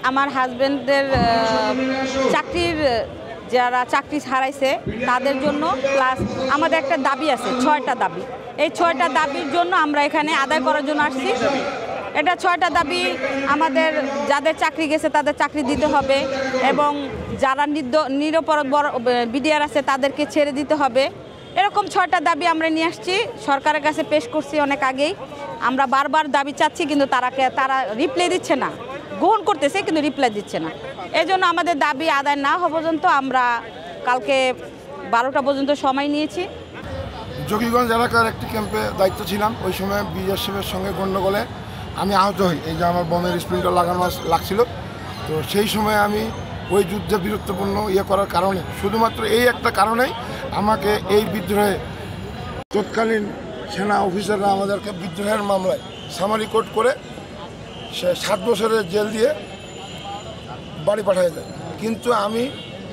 আমার হাজবেন্ডের চাকরির যারা চাকরি হারাইছে তাদের জন্য, প্লাস আমাদের একটা দাবি আছে, 6টা দাবি। এই 6টা দাবির জন্য আমরা এখানে আদায় করার জন্য আসছি। এটা 6টা দাবি আমাদের, যাদের চাকরি গেছে তাদের চাকরি দিতে হবে, এবং যারা নিরপরাধ বিডিআর আছে তাদেরকে ছেড়ে দিতে হবে। এরকম 6টা দাবি আমরা নিয়ে আসছি, সরকারের কাছে পেশ করছি অনেক আগেই। আমরা বারবার দাবি চাচ্ছি, কিন্তু তারা রিপ্লাই দিচ্ছে না, গ্রহণ করতেছে কিন্তু রিপ্লাই দিচ্ছে না। এই জন্য আমাদের দাবি আদায় না হওয়া পর্যন্ত আমরা কালকে 12টা পর্যন্ত সময় নিয়েছি। যোগীগঞ্জ এলাকার একটি ক্যাম্পে দায়িত্ব ছিলাম। ওই সময় বিএসএফের সঙ্গে গণ্ডগোলে আমি আহত হই। এই যে আমার বমের স্প্রিন্টার লাগানো লাগছিল, তো সেই সময় আমি ওই যুদ্ধে বীরত্বপূর্ণ করার কারণে, শুধুমাত্র এই একটা কারণেই আমাকে এই বিদ্রোহে তৎকালীন সেনা অফিসাররা আমাদেরকে বিদ্রোহের মামলায় সামারি কোর্ট করে সে 7 বছরের জেল দিয়ে বাড়ি পাঠিয়ে দেয়। কিন্তু আমি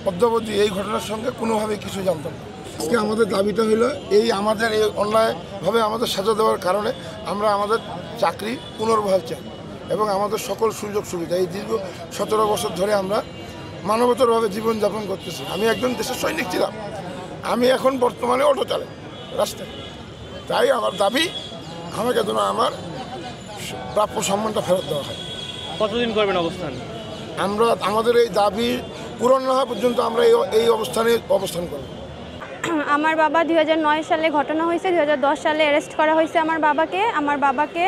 অদ্যাবধি এই ঘটনার সঙ্গে কোনোভাবে কিছু জানতাম না। আজকে আমাদের দাবিটা হলো আমাদের এই অন্যায়ভাবে আমাদের সাজা দেওয়ার কারণে আমরা আমাদের চাকরি পুনর্বহাল চাই, এবং আমাদের সকল সুযোগ সুবিধা। এই দীর্ঘ 17 বছর ধরে আমরা মানবতরভাবে জীবনযাপন করতেছি। আমি একজন দেশের সৈনিক ছিলাম, আমি এখন বর্তমানে অটো চালাই রাস্তায়। তাই আমার দাবি, আমাকে যেন আমার প্রাপ্য সম্মানটা ফেরত দেওয়া হয়। কতদিন করবেন অবস্থান? আমরা আমাদের এই দাবি পূরণ না হওয়া পর্যন্ত আমরা এই অবস্থান করব। আমার বাবা 2009 সালে ঘটনা হয়েছে, 2010 সালে অ্যারেস্ট করা হয়েছে আমার বাবাকে।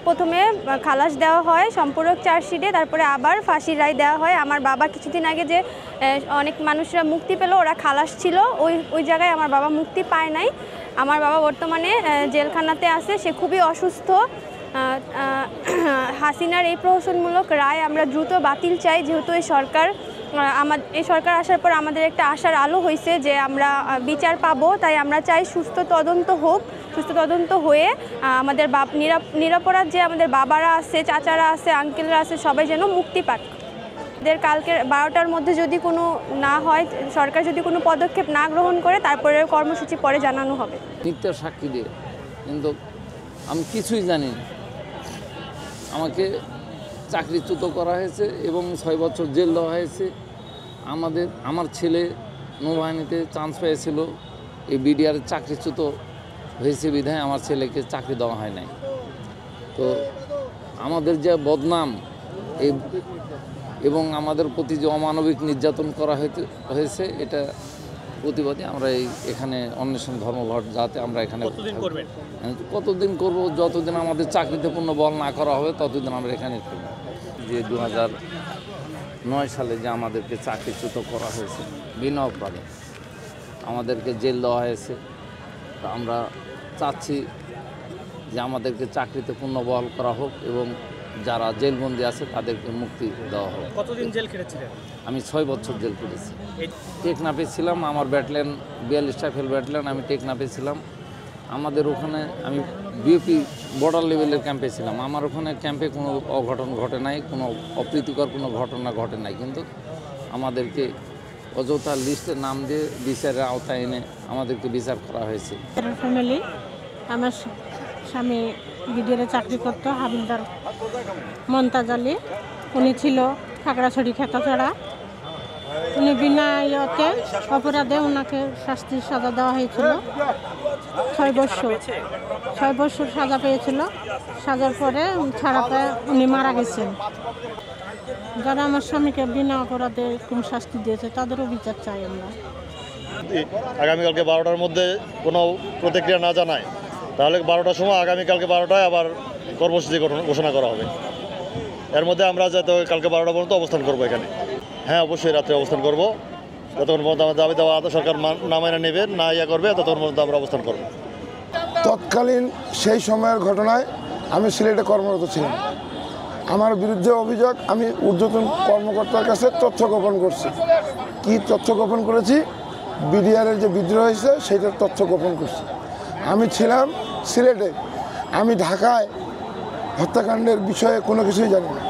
প্রথমে খালাস দেওয়া হয় সম্পূরক চার্জশিটে, তারপরে আবার ফাঁসির রায় দেওয়া হয়। আমার বাবা কিছুদিন আগে যে অনেক মানুষরা মুক্তি পেল, ওরা খালাস ছিল, ওই জায়গায় আমার বাবা মুক্তি পায় নাই। আমার বাবা বর্তমানে জেলখানাতে আছে, সে খুবই অসুস্থ। হাসিনার এই প্রহসনমূলক রায় আমরা দ্রুত বাতিল চাই, যেহেতু এই সরকার আসার পর আমাদের একটা আশার আলো হয়েছে যে আমরা বিচার পাবো। তাই আমরা চাই সুস্থ তদন্ত হোক, সুস্থ তদন্ত হয়ে আমাদের নিরপরাধ যে আমাদের বাবারা আছে, চাচারা আছে, আঙ্কেলরা আছে, সবাই যেন মুক্তি পাক। এদের কালকে 12টার মধ্যে যদি কোনো না হয়, সরকার যদি কোনো পদক্ষেপ না গ্রহণ করে, তারপরে কর্মসূচি পরে জানানো হবে। মিথ্যার সাক্ষী দিয়ে, কিন্তু আমি কিছুই জানি না। আমাকে চাকরিচ্যুত করা হয়েছে এবং 6 বছর জেল দেওয়া হয়েছে। আমার ছেলে নৌবাহিনীতে চান্স পেয়েছিল, এই বিডিআর চাকরিচ্যুত হয়েছে বিধায় আমার ছেলেকে চাকরি দেওয়া হয় নাই। তো আমাদের যে বদনাম এবং আমাদের প্রতি যে অমানবিক নির্যাতন করা হয়েছে, এটা প্রতিবাদী আমরা এখানে অন্বেষণ ধর্মঘট, যাতে আমরা এখানে কতদিন করব, যতদিন আমাদের চাকরিতে পুনর্বহাল না করা হবে ততদিন আমরা এখানে করব। যে 2009 সালে যে আমাদেরকে চাকরিচ্যুত করা হয়েছে বিনা অপরাধে, আমাদেরকে জেল দেওয়া হয়েছে। তা আমরা চাচ্ছি যে আমাদেরকে চাকরিতে পুনর্বহাল করা হোক এবং যারা জেলবন্দি আছে তাদেরকে মুক্তি দেওয়া হোক। কতদিন জেল খেটেছিলেন? আমি 6 বছর জেল খেটেছি। টেকনাফে ছিলাম, আমার ব্যাটালিয়ন 42 রাইফেল ব্যাটালিয়ন, আমি টেকনাফে ছিলাম। আমাদের ওখানে আমি বিওপি বর্ডার লেভেলের ক্যাম্পে ছিলাম। আমার ওখানে ক্যাম্পে কোনো অঘটন ঘটে নাই, কোনো অপ্রীতিকর কোনো ঘটনা ঘটে নাই, কিন্তু আমাদেরকে অযথা লিস্টে নাম দিয়ে বিচারের আওতায় এনে আমাদেরকে বিচার করা হয়েছে। ফ্যামিলি, আমার স্বামী বিডিআরে চাকরি করতো, হাবিলদার মমতাজ আলী। উনি ছিল খাগড়াছড়ি খেতাছড়া। উনি বিনা অপরাধে ওনাকে শাস্তির সাজা দেওয়া হয়েছিল। 6 বছর সাজা পেয়েছিল। সাজার পরে ছাড়া পেয়ে উনি মারা গেছেন। যারা আমার স্বামীকে বিনা অপরাধে কোন শাস্তি দিয়েছে তাদেরও বিচার চাই আমরা। আগামীকালকে 12টার মধ্যে কোনো প্রতিক্রিয়া না জানায়, তাহলে 12টার সময় আগামীকালকে 12টায় আবার কর্মসূচি ঘোষণা করা হবে। এর মধ্যে আমরা যাতে কালকে 12টা পর্যন্ত অবস্থান করবো এখানে। হ্যাঁ, অবশ্যই রাত্রে অবস্থান করব। যতক্ষণ পর্যন্ত আমার দাবি দেওয়া সরকার না মেনে নেবে, না করবে, ততক্ষণ পর্যন্ত আমরা অবস্থান করব। তৎকালীন সেই সময়ের ঘটনায় আমি সিলেটে কর্মরত ছিলাম। আমার বিরুদ্ধে অভিযোগ, আমি ঊর্ধ্বতন কর্মকর্তার কাছে তথ্য গোপন করছি। কি তথ্য গোপন করেছি? বিডিআরের যে বিদ্রোহ হয়েছে সেইটার তথ্য গোপন করছি। আমি ছিলাম সিলেটে, আমি ঢাকায় হত্যাকাণ্ডের বিষয়ে কোনো কিছুই জানি না।